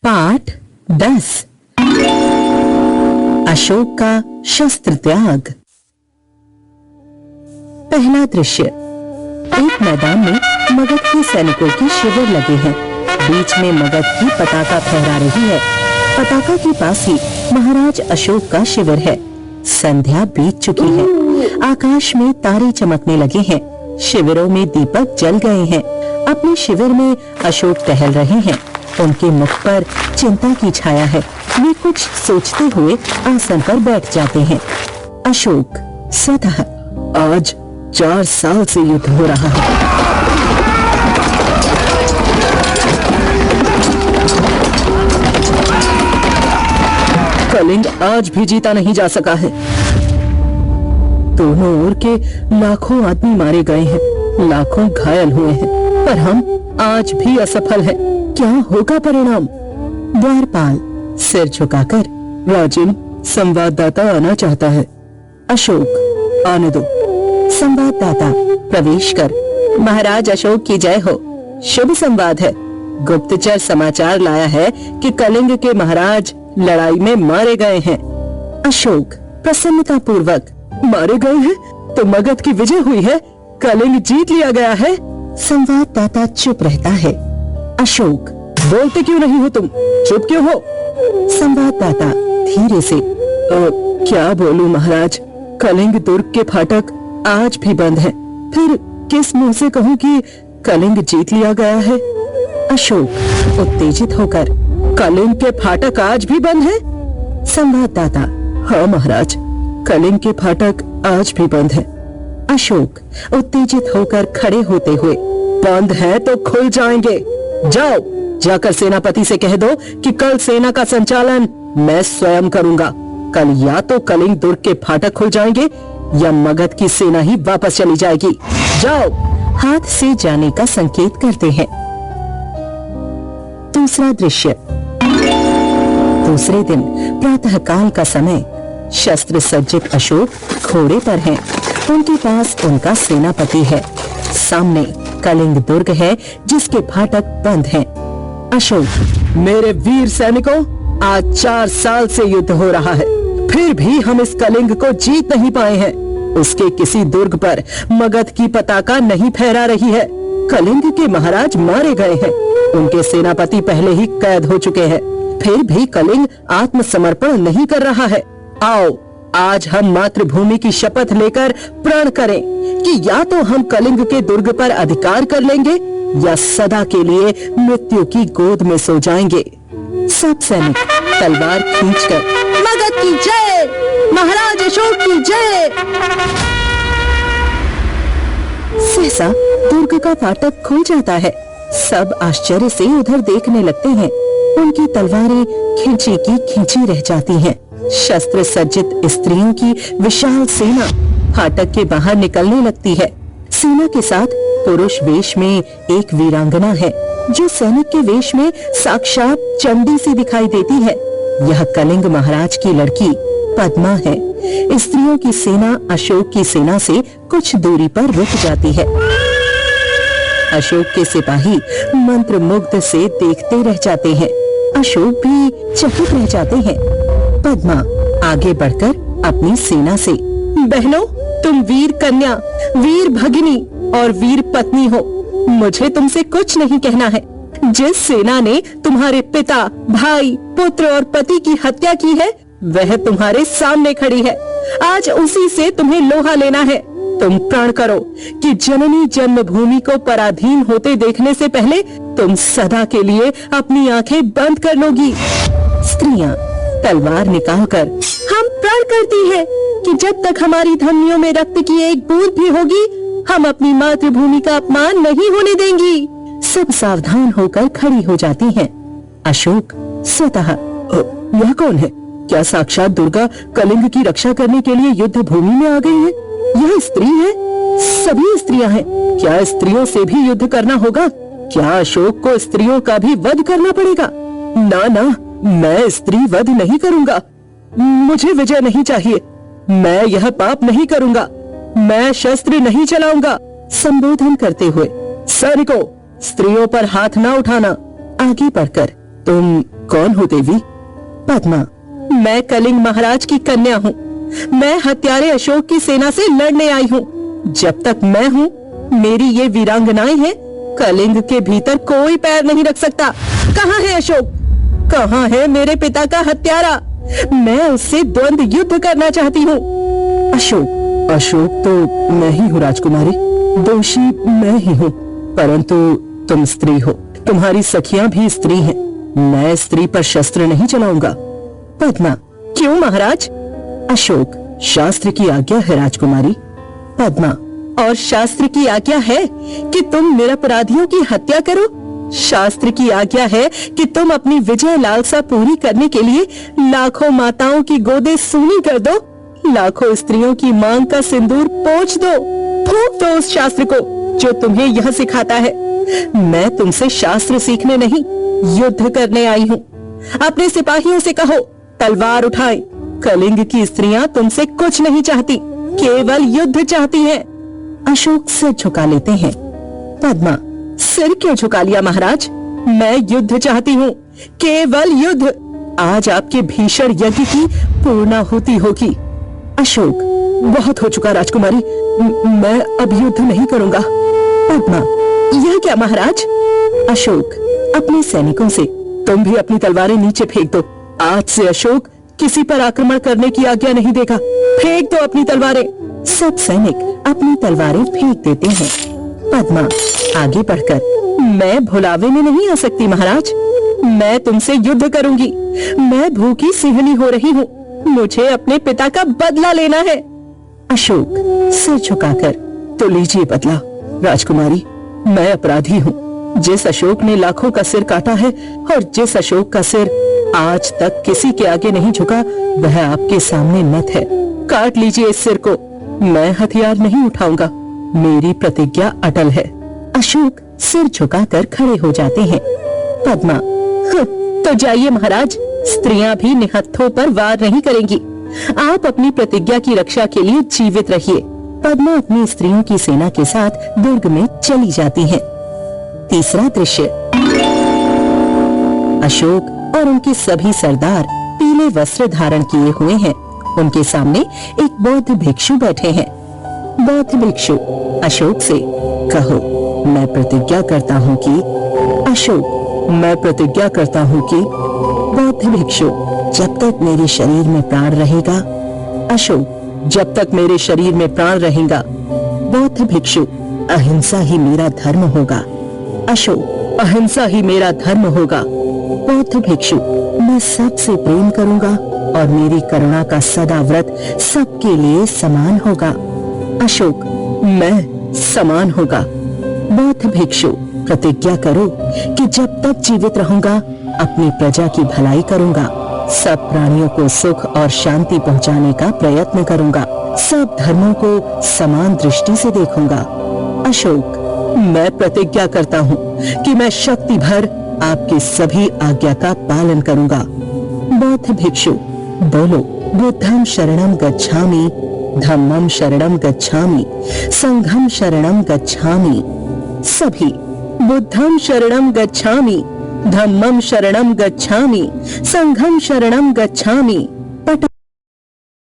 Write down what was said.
पाठ 10 अशोक का शस्त्र त्याग। पहला दृश्य, एक मैदान में मगध के सैनिकों के शिविर लगे हैं। बीच में मगध की पताका फहरा रही है। पताका के पास ही महाराज अशोक का शिविर है। संध्या बीत चुकी है। आकाश में तारे चमकने लगे हैं। शिविरों में दीपक जल गए हैं। अपने शिविर में अशोक टहल रहे हैं। उनके मुख पर चिंता की छाया है। वे कुछ सोचते हुए आसन पर बैठ जाते हैं। अशोक, स्वतः आज 4 साल से युद्ध हो रहा है। कलिंग आज भी जीता नहीं जा सका है। दोनों ओर के लाखों आदमी मारे गए हैं, लाखों घायल हुए हैं, पर हम आज भी असफल हैं। क्या होगा परिणाम? द्वारपाल सिर झुकाकर, राजन, संवाददाता आना चाहता है। अशोक, आने दो। संवाददाता प्रवेश कर। महाराज अशोक की जय हो। शुभ संवाद है। गुप्तचर समाचार लाया है कि कलिंग के महाराज लड़ाई में मारे गए हैं। अशोक प्रसन्नता पूर्वक, मारे गए हैं तो मगध की विजय हुई है, कलिंग जीत लिया गया है। संवाददाता चुप रहता है। अशोक, बोलते क्यों नहीं हो तुम? चुप क्यों हो? संवाददाता धीरे से, क्या बोलूं महाराज, कलिंग दुर्ग के फाटक आज भी बंद हैं। फिर किस मुंह से कहूं कि कलिंग जीत लिया गया है? अशोक उत्तेजित होकर, कलिंग के फाटक आज भी बंद हैं? संवाददाता, हाँ महाराज, कलिंग के फाटक आज भी बंद हैं। अशोक उत्तेजित होकर खड़े होते हुए, बंद है तो खुल जाएंगे। जाओ, जाकर सेनापति से कह दो कि कल सेना का संचालन मैं स्वयं करूंगा। कल या तो कलिंग दुर्ग के फाटक खुल जाएंगे या मगध की सेना ही वापस चली जाएगी। जाओ। हाथ से जाने का संकेत करते हैं। दूसरा दृश्य, दूसरे दिन प्रातःकाल का समय। शस्त्र सज्जित अशोक घोड़े पर हैं। उनके पास उनका सेनापति है। सामने कलिंग दुर्ग है जिसके फाटक बंद हैं। अशोक, मेरे वीर सैनिकों, आज 4 साल से युद्ध हो रहा है, फिर भी हम इस कलिंग को जीत नहीं पाए हैं। उसके किसी दुर्ग पर मगध की पताका नहीं फहरा रही है। कलिंग के महाराज मारे गए हैं। उनके सेनापति पहले ही कैद हो चुके हैं, फिर भी कलिंग आत्मसमर्पण नहीं कर रहा है। आओ, आज हम मातृभूमि की शपथ लेकर प्रण करें कि या तो हम कलिंग के दुर्ग पर अधिकार कर लेंगे या सदा के लिए मृत्यु की गोद में सो जाएंगे। सब सैनिक तलवार खींचकर, मगध की जय, महाराज अशोक की जय। सहसा दुर्ग का फाटक खुल जाता है। सब आश्चर्य से उधर देखने लगते हैं। उनकी तलवारें खींची की खींची रह जाती हैं। शस्त्र सज्जित स्त्रियों की विशाल सेना फाटक के बाहर निकलने लगती है। सेना के साथ पुरुष वेश में एक वीरांगना है जो सैनिक के वेश में साक्षात चंडी सी दिखाई देती है। यह कलिंग महाराज की लड़की पद्मा है। स्त्रियों की सेना अशोक की सेना से कुछ दूरी पर रुक जाती है। अशोक के सिपाही मंत्रमुग्ध से देखते रह जाते हैं। अशोक भी चकित रह जाते हैं। पद्मा आगे बढ़कर अपनी सेना से, बहनों, तुम वीर कन्या, वीर भगिनी और वीर पत्नी हो। मुझे तुमसे कुछ नहीं कहना है। जिस सेना ने तुम्हारे पिता, भाई, पुत्र और पति की हत्या की है, वह तुम्हारे सामने खड़ी है। आज उसी से तुम्हें लोहा लेना है। तुम प्रण करो कि जननी जन्मभूमि को पराधीन होते देखने से पहले तुम सदा के लिए अपनी आंखें बंद कर लोगी। स्त्रियां तलवार निकालकर, हम प्रण करती हैं कि जब तक हमारी धमनियों में रक्त की एक बूंद भी होगी, हम अपनी मातृभूमि का अपमान नहीं होने देंगी। सब सावधान होकर खड़ी हो जाती हैं। अशोक स्वतः, यह कौन है? क्या साक्षात दुर्गा कलिंग की रक्षा करने के लिए युद्ध भूमि में आ गई है? यह स्त्री है? सभी स्त्रियां हैं। क्या स्त्रियों से भी युद्ध करना होगा? क्या अशोक को स्त्रियों का भी वध करना पड़ेगा? ना ना, मैं स्त्री वध नहीं करूंगा। मुझे विजय नहीं चाहिए। मैं यह पाप नहीं करूंगा। मैं शस्त्र नहीं चलाऊंगा। संबोधन करते हुए, सैनिकों, स्त्रियों पर हाथ ना उठाना। आगे बढ़कर, तुम कौन हो देवी? पद्मा, मैं कलिंग महाराज की कन्या हूँ। मैं हत्यारे अशोक की सेना से लड़ने आई हूँ। जब तक मैं हूँ, मेरी ये वीरांगनाएं हैं, कलिंग के भीतर कोई पैर नहीं रख सकता। कहाँ है अशोक? कहाँ है मेरे पिता का हत्यारा? मैं उससे द्वंद्व युद्ध करना चाहती हूँ। अशोक तो मैं ही हूँ राजकुमारी, दोषी मैं ही हूँ। परंतु तुम स्त्री हो, तुम्हारी सखियां भी स्त्री हैं। मैं स्त्री पर शस्त्र नहीं चलाऊंगा। पद्मा, क्यों महाराज? अशोक, शास्त्र की आज्ञा है राजकुमारी। पद्मा, और शास्त्र की आज्ञा है कि तुम निरपराधियों की हत्या करो। शास्त्र की आज्ञा है कि तुम अपनी विजय लालसा पूरी करने के लिए लाखों माताओं की गोदे सूनी कर दो, लाखों स्त्रियों की मांग का सिंदूर पोंछ दो। फूंक दो उस शास्त्र को जो तुम्हें यह सिखाता है। मैं तुमसे शास्त्र सीखने नहीं, युद्ध करने आई हूँ। अपने सिपाहियों से कहो, तलवार उठाएं। कलिंग की स्त्रियां तुमसे कुछ नहीं चाहती, केवल युद्ध चाहती हैं। अशोक सिर झुका लेते हैं। पद्मा, सिर क्यों झुका लिया महाराज? मैं युद्ध चाहती हूँ, केवल युद्ध। आज आपके भीषण यज्ञ की पूर्णाहुति होगी। अशोक, बहुत हो चुका राजकुमारी, मैं अब युद्ध नहीं करूंगा। पद्मा, यह क्या महाराज? अशोक, अपने सैनिकों से, तुम भी अपनी तलवारें नीचे फेंक दो। आज से अशोक किसी पर आक्रमण करने की आज्ञा नहीं देगा। फेंक दो अपनी तलवारें। सब सैनिक अपनी तलवारें फेंक देते हैं। पद्मा आगे बढ़कर, मैं भुलावे में नहीं आ सकती महाराज। मैं तुमसे युद्ध करूंगी। मैं भूखी सिंहनी हो रही हूँ, मुझे अपने पिता का बदला लेना है। अशोक सिर झुकाकर, तो लीजिए बदला राजकुमारी। मैं अपराधी हूँ। जिस अशोक ने लाखों का सिर काटा है और जिस अशोक का सिर आज तक किसी के आगे नहीं झुका, वह आपके सामने नत है। काट लीजिए इस सिर को। मैं हथियार नहीं उठाऊंगा, मेरी प्रतिज्ञा अटल है। अशोक सिर झुकाकर खड़े हो जाते हैं। पद्मा, तो जाइए महाराज, स्त्रियां भी निहत्थों पर वार नहीं करेंगी। आप अपनी प्रतिज्ञा की रक्षा के लिए जीवित रहिए। पद्मा अपनी स्त्रियों की सेना के साथ दुर्ग में चली जाती हैं। तीसरा दृश्य, अशोक और उनके सभी सरदार पीले वस्त्र धारण किए हुए हैं। उनके सामने एक बौद्ध भिक्षु बैठे हैं। बौद्ध भिक्षु अशोक से, कहो, मैं प्रतिज्ञा करता हूँ कि। अशोक, मैं प्रतिज्ञा करता हूँ कि। बौद्ध भिक्षु, जब तक मेरे शरीर में प्राण रहेगा। अशोक, जब तक मेरे शरीर में प्राण रहेगा। बौद्ध भिक्षु, अहिंसा ही मेरा धर्म होगा। अशोक, अहिंसा ही मेरा धर्म होगा। बौद्ध भिक्षु, मैं सबसे प्रेम करूंगा और मेरी करुणा का सदा व्रत सबके लिए समान होगा। अशोक, मैं समान होगा। बौद्ध भिक्षु, प्रतिज्ञा करो कि जब तक जीवित रहूंगा अपनी प्रजा की भलाई करूंगा, सब प्राणियों को सुख और शांति पहुंचाने का प्रयत्न करूंगा, सब धर्मों को समान दृष्टि से देखूंगा। अशोक, मैं प्रतिज्ञा करता हूँ कि मैं शक्ति भर आपकी सभी आज्ञा का पालन करूंगा। बौद्ध भिक्षु, बोलो, बुद्धं शरणं गच्छामि, धम्मं शरणं गच्छामि, संघं शरणं गच्छामि। सभी, बुद्धं शरणं गच्छामि, धम्मं शरणं गच्छामि, संघं शरणं गच्छामि।